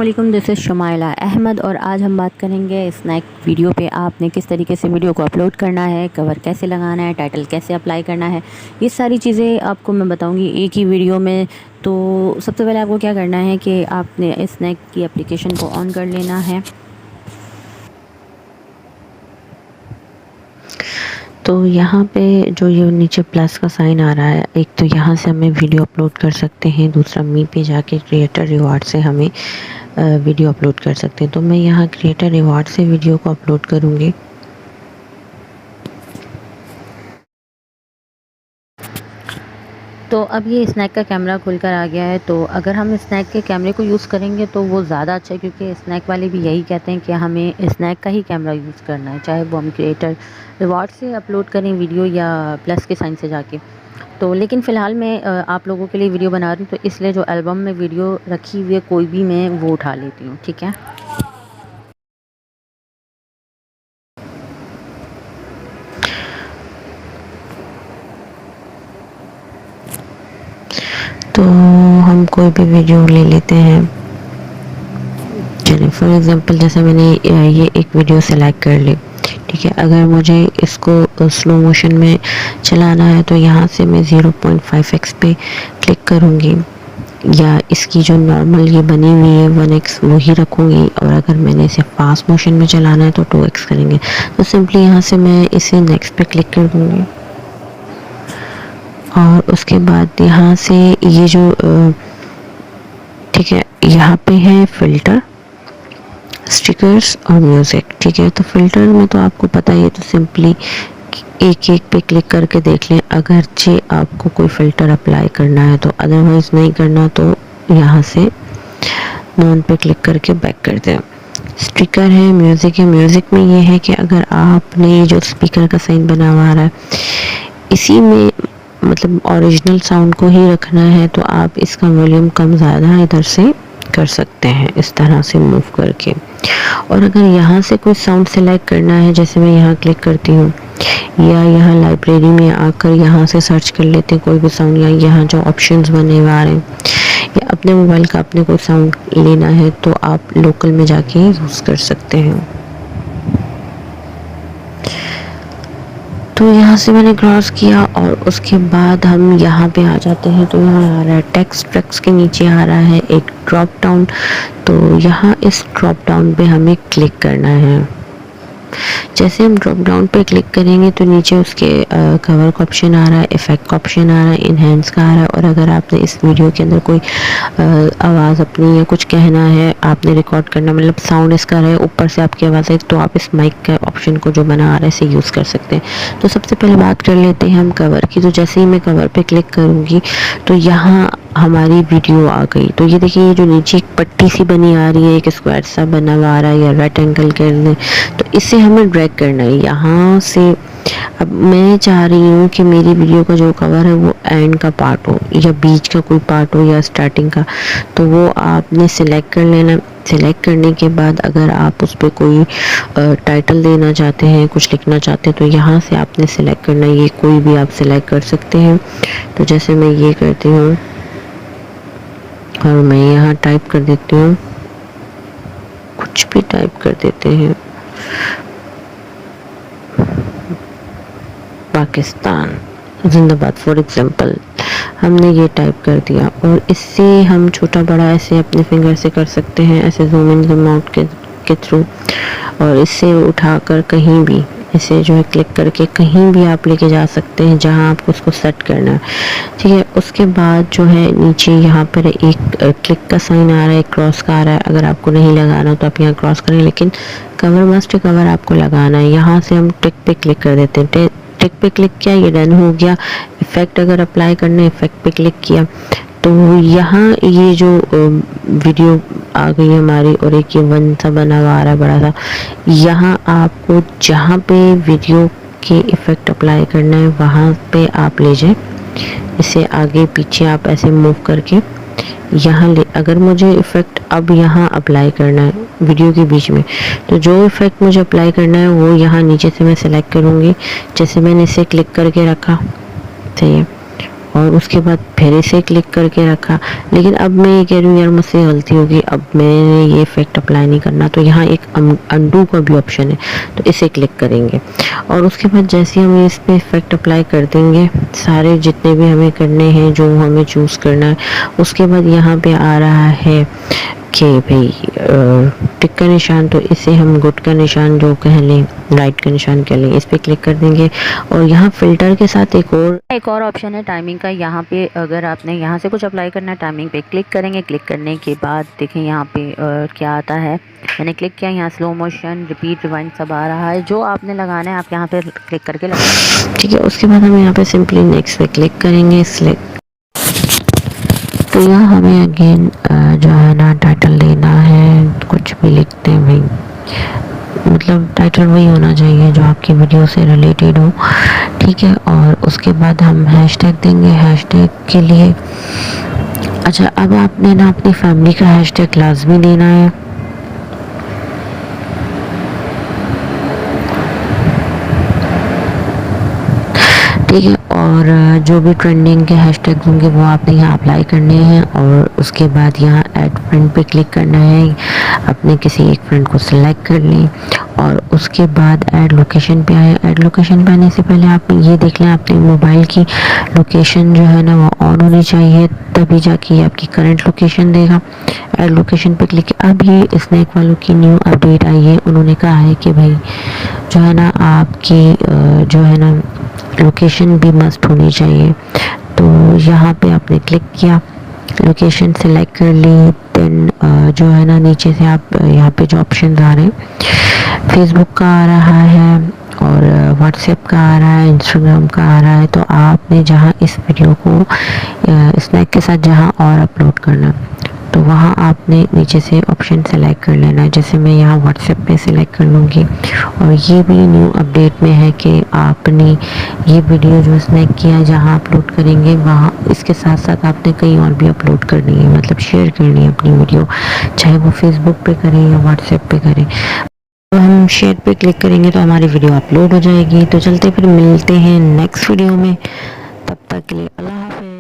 वालेकुम, this is Shumaila Ahmad और आज हम बात करेंगे स्नैक वीडियो पे आपने किस तरीके से वीडियो को अपलोड करना है, कवर कैसे लगाना है, टाइटल कैसे अप्लाई करना है। ये सारी चीज़ें आपको मैं बताऊंगी एक ही वीडियो में। तो सबसे पहले आपको क्या करना है कि आपने स्नैक की एप्लीकेशन को ऑन कर लेना है। तो यहाँ पे जो ये नीचे प्लस का साइन आ रहा है, एक तो यहाँ से हमें वीडियो अपलोड कर सकते हैं, दूसरा मी पे जाके क्रिएटर रिवार्ड से हमें वीडियो अपलोड कर सकते हैं। तो मैं यहाँ क्रिएटर रिवार्ड से वीडियो को अपलोड करूँगी। तो अब ये स्नैक का कैमरा खुलकर आ गया है। तो अगर हम स्नैक के कैमरे को यूज़ करेंगे तो वो ज़्यादा अच्छा है, क्योंकि स्नैक वाले भी यही कहते हैं कि हमें स्नैक का ही कैमरा यूज़ करना है, चाहे वो हम क्रिएटर रिवार्ड से अपलोड करें वीडियो या प्लस के साइन से जाके। तो लेकिन फ़िलहाल मैं आप लोगों के लिए वीडियो बना रही हूँ, तो इसलिए जो एल्बम में वीडियो रखी हुई है कोई भी मैं वो उठा लेती हूँ, ठीक है। तो हम कोई भी वीडियो ले लेते हैं। चलिए फॉर एग्ज़ाम्पल जैसे मैंने ये एक वीडियो सेलेक्ट कर ली, ठीक है। अगर मुझे इसको स्लो मोशन में चलाना है तो यहाँ से मैं 0.5x पे क्लिक करूँगी, या इसकी जो नॉर्मल ये बनी हुई है 1x वो ही रखूँगी। और अगर मैंने इसे फास्ट मोशन में चलाना है तो 2x करेंगे। तो सिंपली यहाँ से मैं इसे नेक्स्ट पे क्लिक कर दूँगी और उसके बाद यहाँ से ये जो ठीक है, यहाँ पे है फ़िल्टर, स्टिकर्स और म्यूज़िक, ठीक है। तो फ़िल्टर में तो आपको पता ही है, तो सिंपली एक एक पे क्लिक करके देख लें अगरचे आपको कोई फ़िल्टर अप्लाई करना है तो, अदरवाइज़ नहीं करना तो यहाँ से नॉन पे क्लिक करके बैक कर दें। स्टिकर है, म्यूज़िक है। म्यूज़िक में ये है कि अगर आपने ये जो स्पीकर का साइन बना हुआ आ रहा है इसी में मतलब ओरिजिनल साउंड को ही रखना है, तो आप इसका वॉल्यूम कम ज़्यादा इधर से कर सकते हैं इस तरह से मूव करके। और अगर यहाँ से कोई साउंड सेलेक्ट करना है, जैसे मैं यहाँ क्लिक करती हूँ या यहाँ लाइब्रेरी में आकर यहाँ से सर्च कर लेते हैं कोई भी साउंड, या यहाँ जो ऑप्शंस बने हुए आ रहे हैं, या अपने मोबाइल का अपने कोई साउंड लेना है तो आप लोकल में जाके यूज़ कर सकते हैं। तो यहाँ से मैंने क्रॉस किया और उसके बाद हम यहाँ पे आ जाते हैं। तो यहाँ आ रहा है टेक्स्ट के नीचे आ रहा है एक ड्रॉप डाउन। तो यहाँ इस ड्रॉप डाउन पे हमें क्लिक करना है। जैसे हम ड्रॉप डाउन पे क्लिक करेंगे तो नीचे उसके कवर का ऑप्शन आ रहा है, इफ़ेक्ट का ऑप्शन आ रहा है, इनहेंस का आ रहा है। और अगर आपने इस वीडियो के अंदर कोई आवाज़ अपनी या कुछ कहना है, आपने रिकॉर्ड करना, मतलब साउंड इसका रहे ऊपर से आपकी आवाज़ है, तो आप इस माइक के ऑप्शन को जो बना आ रहा है इसे यूज़ कर सकते हैं। तो सबसे पहले बात कर लेते हैं हम कवर की। तो जैसे ही मैं कवर पे क्लिक करूँगी तो यहाँ हमारी वीडियो आ गई। तो ये देखिए, ये जो नीचे एक पट्टी सी बनी आ रही है, एक स्क्वायर सा बना हुआ आ रहा है या रेक्टेंगल के अंदर, तो इसे हमें ड्रैग करना है यहाँ से। अब मैं चाह रही हूँ कि मेरी वीडियो का जो कवर है वो एंड का पार्ट हो, या बीच का कोई पार्ट हो, या स्टार्टिंग का। तो वो आपने सिलेक्ट कर लेना। सिलेक्ट करने के बाद अगर आप उस पर कोई टाइटल देना चाहते हैं, कुछ लिखना चाहते हैं, तो यहाँ से आपने सिलेक्ट करना है। ये कोई भी आप सिलेक्ट कर सकते हैं। तो जैसे मैं ये करती हूँ और मैं यहाँ टाइप कर देती हूँ, कुछ भी टाइप कर देते हैं, पाकिस्तान जिंदाबाद फॉर एग्जांपल। हमने ये टाइप कर दिया और इससे हम छोटा बड़ा ऐसे अपने फिंगर से कर सकते हैं, ऐसे जूम इन जूम आउट के थ्रू। और इससे उठाकर कहीं भी इसे जो है क्लिक करके कहीं भी आप लेके जा सकते हैं जहां आपको उसको सेट करना है, ठीक है। उसके बाद जो है नीचे यहाँ पर एक क्लिक का साइन आ रहा है, क्रॉस का आ रहा है। अगर आपको नहीं लगाना तो आप यहाँ क्रॉस करें, लेकिन कवर मस्ट कवर आपको लगाना है। यहाँ से हम टिक पे क्लिक कर देते हैं। टिक पे क्लिक किया, ये डन हो गया। इफ़ेक्ट अगर अप्लाई करना है, इफ़ेक्ट पे क्लिक किया, तो यहाँ ये जो वीडियो आ गई हमारी, और एक ये वन सा बना हुआ आ रहा है बड़ा सा। यहाँ आपको जहाँ पे वीडियो के इफ़ेक्ट अप्लाई करना है वहाँ पे आप ले जाएं। इसे आगे पीछे आप ऐसे मूव करके यहाँ ले। अगर मुझे इफ़ेक्ट अब यहाँ अप्लाई करना है वीडियो के बीच में, तो जो इफ़ेक्ट मुझे अप्लाई करना है वो यहाँ नीचे से मैं सेलेक्ट करूँगी। जैसे मैंने इसे क्लिक करके रखा, सही है। और उसके बाद फिर इसे क्लिक करके रखा। लेकिन अब मैं ये कह रही हूँ यार मुझसे गलती होगी, अब मैंने ये इफ़ेक्ट अप्लाई नहीं करना, तो यहाँ एक अंडू का भी ऑप्शन है, तो इसे क्लिक करेंगे। और उसके बाद जैसे ही हम इस पर इफ़ेक्ट अप्लाई कर देंगे, सारे जितने भी हमें करने हैं, जो हमें चूज़ करना है, उसके बाद यहाँ पे आ रहा है कि भाई टिक का निशान, तो इसे हम गुड का निशान जो कह लें, राइट का निशान कह लें, इस पर क्लिक कर देंगे। और यहाँ फ़िल्टर के साथ एक और ऑप्शन है टाइमिंग का। यहाँ पे अगर आपने यहाँ से कुछ अप्लाई करना है, टाइमिंग पे क्लिक करेंगे। क्लिक करने के बाद देखें यहाँ पे क्या आता है। मैंने क्लिक किया, यहाँ स्लो मोशन, रिपीट, रिवाइंड सब आ रहा है। जो आपने लगाना है आप यहाँ पे क्लिक करके लगा, ठीक है। उसके बाद हम यहाँ पे सिंपली नेक्स्ट पे क्लिक करेंगे, सिलेक्ट। तो यहाँ हमें अगेन जो है ना टाइटल देना है, कुछ भी लिखते हैं भाई, मतलब टाइटल वही होना चाहिए जो आपकी वीडियो से रिलेटेड हो, ठीक है। और उसके बाद हम हैशटैग देंगे, हैशटैग के लिए अच्छा अब आपने ना अपनी फैमिली का हैशटैग लाजमी देना है, ठीक है। और जो भी ट्रेंडिंग के हैशटैग्स होंगे वो आपने यहाँ अप्लाई करने हैं। और उसके बाद यहाँ ऐड फ्रेंड पे क्लिक करना है, अपने किसी एक फ्रेंड को सिलेक्ट कर लें। और उसके बाद ऐड लोकेशन पे आए। ऐड लोकेशन पे आने से पहले आप ये देख लें आपने मोबाइल की लोकेशन जो है ना वो ऑन होनी चाहिए, तभी जाके ये आपकी करंट लोकेशन देगा। ऐड लोकेशन पे क्लिक। अब ये स्नैक वालों की न्यू अपडेट आई है, उन्होंने कहा है कि भाई जो है ना आपकी जो है ना लोकेशन भी मस्ट होनी चाहिए। तो यहाँ पे आपने क्लिक किया, लोकेशन सेलेक्ट कर ली। देन जो है ना नीचे से आप यहाँ पे जो ऑप्शन आ रहे हैं, फेसबुक का आ रहा है और व्हाट्सएप का आ रहा है, इंस्टाग्राम का आ रहा है। तो आपने जहाँ इस वीडियो को स्नैक के साथ जहाँ और अपलोड करना, तो वहाँ आपने नीचे से ऑप्शन सेलेक्ट कर लेना है। जैसे मैं यहाँ व्हाट्सएप पे सेलेक्ट कर लूँगी। और ये भी न्यू अपडेट में है कि आपने ये वीडियो जो स्नैक किया जहाँ अपलोड करेंगे, वहाँ इसके साथ साथ आपने कहीं और भी अपलोड करनी है, मतलब शेयर करनी है अपनी वीडियो, चाहे वो फेसबुक पे करें या व्हाट्सएप पे करें। तो हम शेयर पे क्लिक करेंगे तो हमारी वीडियो अपलोड हो जाएगी। तो चलते फिर मिलते हैं नेक्स्ट वीडियो में, तब तक के लिए अल्लाह हाफ़िज़।